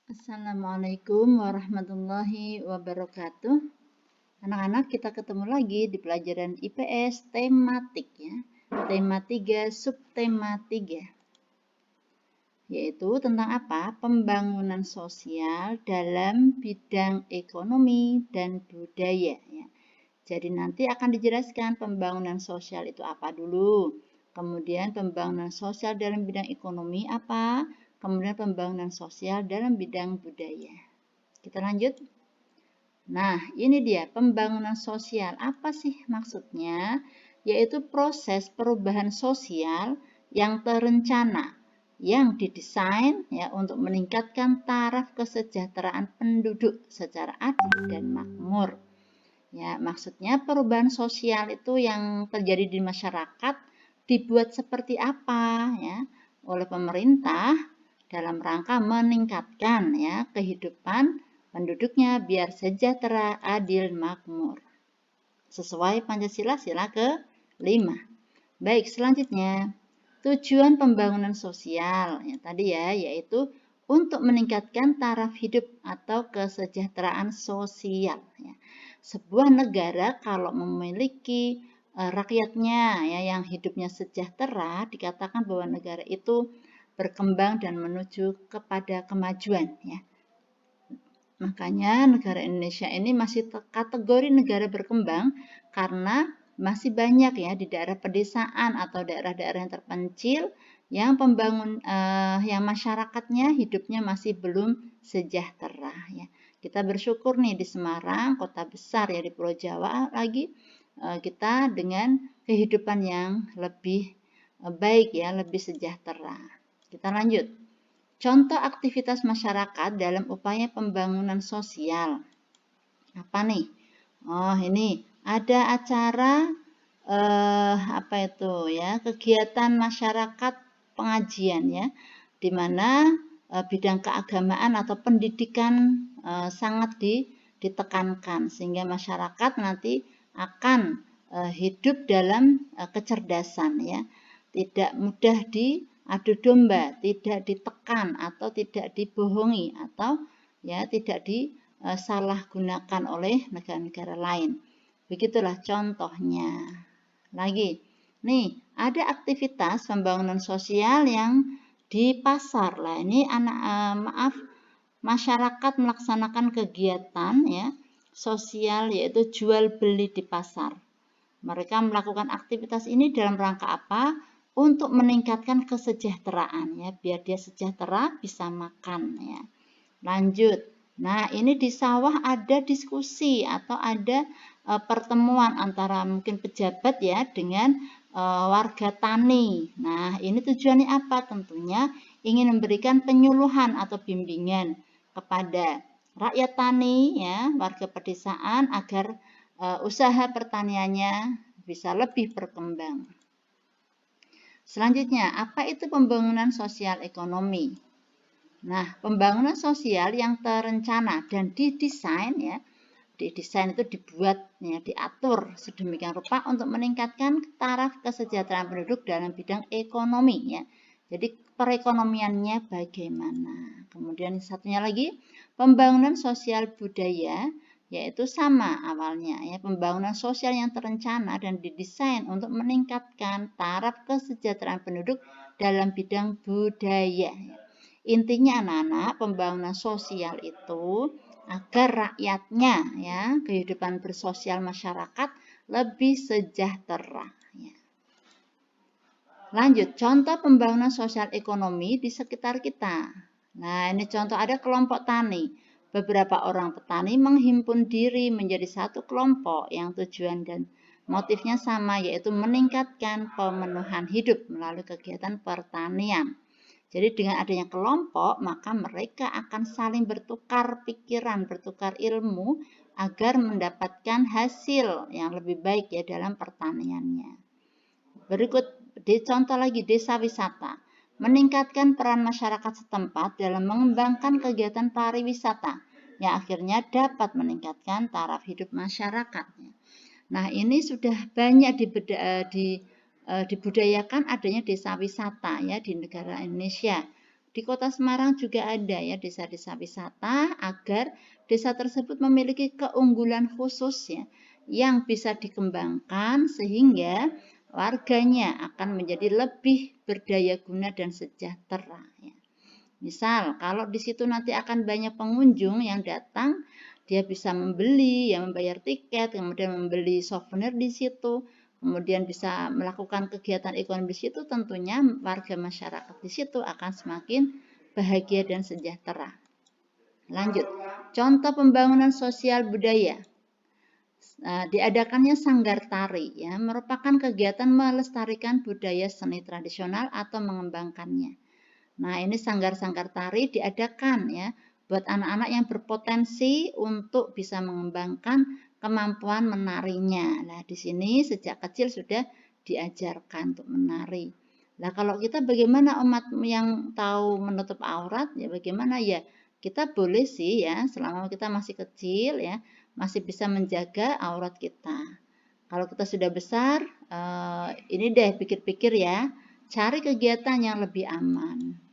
Assalamualaikum warahmatullahi wabarakatuh. Anak-anak, kita ketemu lagi di pelajaran IPS tematik ya. Tema 3, subtema 3. Yaitu tentang apa? Pembangunan sosial dalam bidang ekonomi dan budaya ya. Jadi nanti akan dijelaskan pembangunan sosial itu apa dulu. Kemudian pembangunan sosial dalam bidang ekonomi apa? Kemudian pembangunan sosial dalam bidang budaya. Kita lanjut. Nah, ini dia pembangunan sosial. Apa sih maksudnya? Yaitu proses perubahan sosial yang terencana, yang didesain ya untuk meningkatkan taraf kesejahteraan penduduk secara adil dan makmur. Ya, maksudnya perubahan sosial itu yang terjadi di masyarakat dibuat seperti apa ya oleh pemerintah dalam rangka meningkatkan ya kehidupan penduduknya biar sejahtera, adil, makmur. Sesuai Pancasila sila ke-5. Baik, selanjutnya tujuan pembangunan sosial ya tadi ya yaitu untuk meningkatkan taraf hidup atau kesejahteraan sosial ya. Sebuah negara kalau memiliki rakyatnya ya yang hidupnya sejahtera dikatakan bahwa negara itu berkembang dan menuju kepada kemajuan ya. Makanya negara Indonesia ini masih kategori negara berkembang karena masih banyak ya di daerah pedesaan atau daerah-daerah yang terpencil yang yang masyarakatnya hidupnya masih belum sejahtera ya. Kita bersyukur nih di Semarang, kota besar ya di Pulau Jawa lagi kita dengan kehidupan yang lebih baik ya, lebih sejahtera. Kita lanjut. Contoh aktivitas masyarakat dalam upaya pembangunan sosial. Apa nih? Oh, ini ada acara apa itu ya? Kegiatan masyarakat pengajian ya, di mana bidang keagamaan atau pendidikan sangat ditekankan sehingga masyarakat nanti akan hidup dalam kecerdasan ya. Tidak mudah adu domba, tidak ditekan atau tidak dibohongi atau ya tidak disalahgunakan oleh negara-negara lain. Begitulah contohnya. Lagi, nih ada aktivitas pembangunan sosial yang di pasar lah. Ini masyarakat melaksanakan kegiatan ya sosial yaitu jual beli di pasar. Mereka melakukan aktivitas ini dalam rangka apa? Untuk meningkatkan kesejahteraan ya, biar dia sejahtera bisa makan ya. Lanjut. Nah, ini di sawah ada diskusi atau ada pertemuan antara mungkin pejabat ya dengan warga tani. Nah, ini tujuannya apa? Tentunya ingin memberikan penyuluhan atau bimbingan kepada rakyat tani ya, warga pedesaan agar usaha pertaniannya bisa lebih berkembang. Selanjutnya, apa itu pembangunan sosial ekonomi? Nah, pembangunan sosial yang terencana dan didesain ya, didesain itu dibuat ya, diatur sedemikian rupa untuk meningkatkan taraf kesejahteraan penduduk dalam bidang ekonomi ya. Jadi perekonomiannya bagaimana? Kemudian satunya lagi, pembangunan sosial budaya yaitu sama awalnya ya, pembangunan sosial yang terencana dan didesain untuk meningkatkan taraf kesejahteraan penduduk dalam bidang budaya ya. Intinya anak-anak pembangunan sosial itu agar rakyatnya ya kehidupan bersosial masyarakat lebih sejahtera ya. Lanjut, contoh pembangunan sosial ekonomi di sekitar kita. Nah, ini contoh ada kelompok tani. Beberapa orang petani menghimpun diri menjadi satu kelompok yang tujuan dan motifnya sama yaitu meningkatkan pemenuhan hidup melalui kegiatan pertanian. Jadi dengan adanya kelompok, maka mereka akan saling bertukar pikiran, bertukar ilmu agar mendapatkan hasil yang lebih baik ya dalam pertaniannya. Berikut contoh lagi desa wisata. Meningkatkan peran masyarakat setempat dalam mengembangkan kegiatan pariwisata yang akhirnya dapat meningkatkan taraf hidup masyarakatnya. Nah, ini sudah banyak dibudayakan adanya desa wisata ya di negara Indonesia Di Kota Semarang juga ada ya desa-desa wisata agar desa tersebut memiliki keunggulan khusus ya yang bisa dikembangkan sehingga warganya akan menjadi lebih berdaya guna dan sejahtera ya. Misal, kalau di situ nanti akan banyak pengunjung yang datang, dia bisa membeli, ya membayar tiket, kemudian membeli souvenir di situ, kemudian bisa melakukan kegiatan ekonomi di situ, tentunya warga masyarakat di situ akan semakin bahagia dan sejahtera. Lanjut, contoh pembangunan sosial budaya. Diadakannya sanggar tari, ya, merupakan kegiatan melestarikan budaya seni tradisional atau mengembangkannya. Nah, ini sanggar-sanggar tari diadakan ya buat anak-anak yang berpotensi untuk bisa mengembangkan kemampuan menarinya. Nah, di sini sejak kecil sudah diajarkan untuk menari. Nah, kalau kita bagaimana umat yang tahu menutup aurat ya bagaimana ya? Kita boleh sih ya selama kita masih kecil ya, masih bisa menjaga aurat kita. Kalau kita sudah besar, ini deh pikir-pikir ya, cari kegiatan yang lebih aman.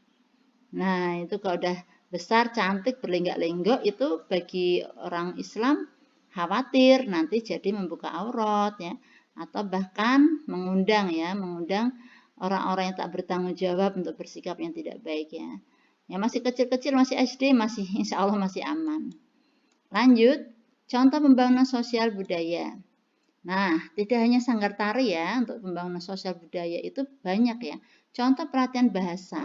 Nah, itu kalau udah besar, cantik, berlenggak-lenggok, itu bagi orang Islam khawatir nanti jadi membuka aurat ya, atau bahkan mengundang orang-orang yang tak bertanggung jawab untuk bersikap yang tidak baik ya. Yang masih kecil-kecil, masih SD, masih insya Allah masih aman. Lanjut, contoh pembangunan sosial budaya. Nah, tidak hanya sanggar tari ya, untuk pembangunan sosial budaya itu banyak ya. Contoh pelatihan bahasa,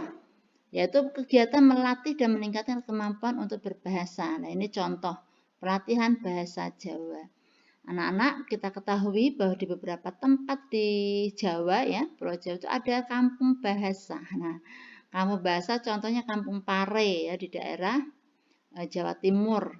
yaitu kegiatan melatih dan meningkatkan kemampuan untuk berbahasa. Nah, ini contoh pelatihan bahasa Jawa. Anak-anak kita ketahui bahwa di beberapa tempat di Jawa ya, Pulau Jawa itu ada kampung bahasa. Nah, kampung bahasa contohnya Kampung Pare ya di daerah Jawa Timur.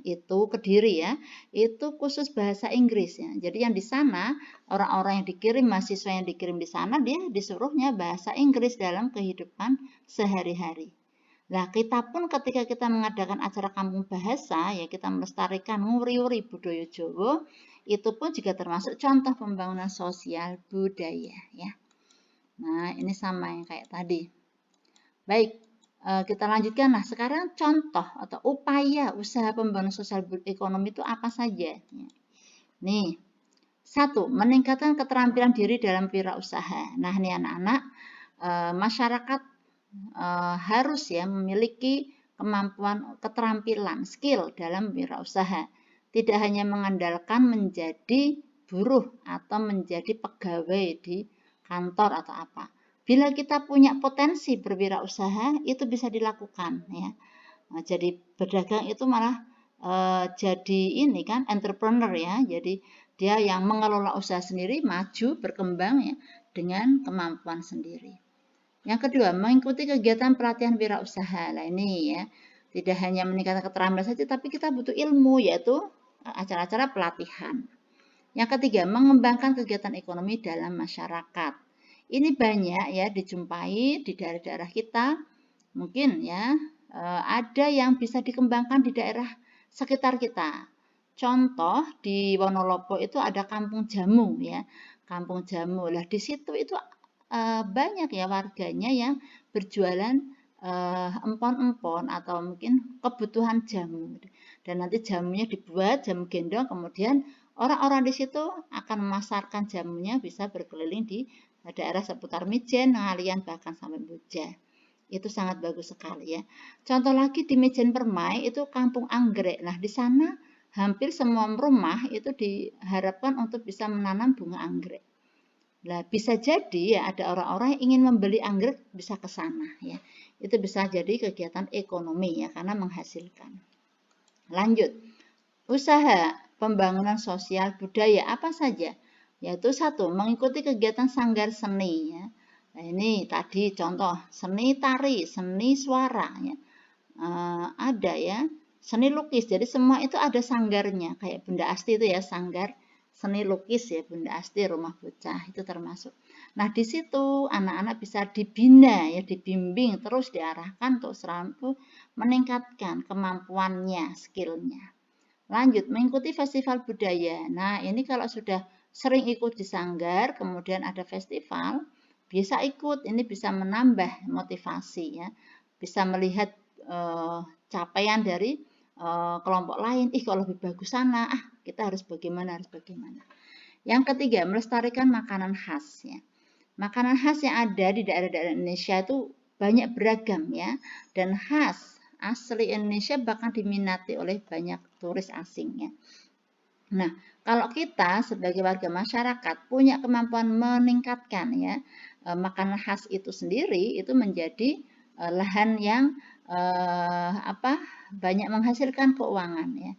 Itu Kediri ya, itu khusus bahasa Inggris ya. Jadi yang di sana orang-orang yang dikirim, mahasiswa yang dikirim di sana dia disuruhnya bahasa Inggris dalam kehidupan sehari-hari. Nah, kita pun ketika kita mengadakan acara kampung bahasa ya kita melestarikan nguri-uri budaya Jawa, itu pun juga termasuk contoh pembangunan sosial budaya ya. Nah, ini sama yang kayak tadi. Baik, kita lanjutkan. Nah, sekarang contoh atau upaya usaha pembangunan sosial ekonomi itu apa saja? Nih, 1. Meningkatkan keterampilan diri dalam wirausaha. Nah, ini anak-anak, masyarakat harus ya memiliki kemampuan, keterampilan, skill dalam wirausaha. Tidak hanya mengandalkan menjadi buruh atau menjadi pegawai di kantor atau apa. Bila kita punya potensi berwirausaha, itu bisa dilakukan ya. Nah, jadi berdagang itu malah jadi ini kan entrepreneur ya. Jadi dia yang mengelola usaha sendiri, maju, berkembang ya dengan kemampuan sendiri. Yang kedua, mengikuti kegiatan pelatihan wirausaha. Nah, ini ya, tidak hanya meningkatkan keterampilan saja, tapi kita butuh ilmu yaitu acara-acara pelatihan. Yang ketiga, mengembangkan kegiatan ekonomi dalam masyarakat. Ini banyak ya dijumpai di daerah-daerah kita. Mungkin ya ada yang bisa dikembangkan di daerah sekitar kita. Contoh di Wonolopo itu ada kampung jamu ya, kampung jamu. Lah di situ itu banyak ya warganya yang berjualan empon-empon atau mungkin kebutuhan jamu. Dan nanti jamunya dibuat jamu gendong, kemudian orang-orang di situ akan memasarkan jamunya bisa berkeliling di daerah seputar Mijen, Ngalian, bahkan sampai Boja. Itu sangat bagus sekali ya. Contoh lagi di Mijen Permai itu kampung anggrek. Nah, di sana hampir semua rumah itu diharapkan untuk bisa menanam bunga anggrek. Nah, bisa jadi ya ada orang-orang yang ingin membeli anggrek bisa ke sana ya. Itu bisa jadi kegiatan ekonomi ya karena menghasilkan. Lanjut. Usaha pembangunan sosial budaya apa saja? Yaitu 1. Mengikuti kegiatan sanggar seni ya. Nah, ini tadi contoh seni tari, seni suara ya. Ada ya, seni lukis. Jadi semua itu ada sanggarnya. Kayak Bunda Asti itu ya sanggar seni lukis ya Bunda Asti, rumah bocah itu termasuk. Nah, di situ anak-anak bisa dibina ya, dibimbing terus diarahkan untuk selalu meningkatkan kemampuannya, skillnya. Lanjut, mengikuti festival budaya. Nah, ini kalau sudah sering ikut di sanggar, kemudian ada festival, bisa ikut, ini bisa menambah motivasi ya, bisa melihat capaian dari kelompok lain, kalau lebih bagus sana, kita harus bagaimana. Yang ketiga, melestarikan makanan khas ya. Makanan khas yang ada di daerah-daerah Indonesia itu banyak beragam ya, dan khas asli Indonesia bahkan diminati oleh banyak turis asing ya. Nah, kalau kita sebagai warga masyarakat punya kemampuan meningkatkan ya makanan khas itu sendiri, itu menjadi lahan yang banyak menghasilkan keuangan ya.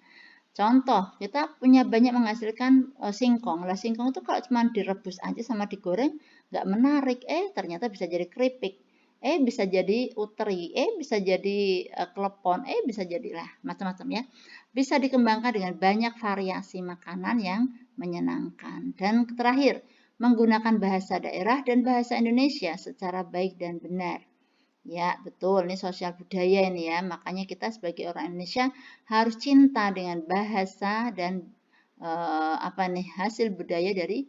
Contoh, kita punya banyak menghasilkan singkong. Lah singkong itu kalau cuma direbus aja sama digoreng nggak menarik. Ternyata bisa jadi keripik. Bisa jadi uteri. Bisa jadi klepon. Bisa jadilah macam-macam ya. Bisa dikembangkan dengan banyak variasi makanan yang menyenangkan. Dan terakhir, menggunakan bahasa daerah dan bahasa Indonesia secara baik dan benar. Ya, betul. Ini sosial budaya ini ya. Makanya kita sebagai orang Indonesia harus cinta dengan bahasa dan hasil budaya dari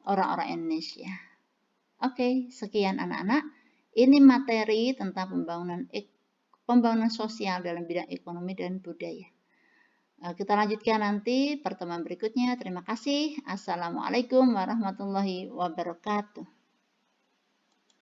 orang-orang Indonesia. Oke, sekian anak-anak. Ini materi tentang pembangunan sosial dalam bidang ekonomi dan budaya. Kita lanjutkan nanti pertemuan berikutnya. Terima kasih. Assalamualaikum warahmatullahi wabarakatuh.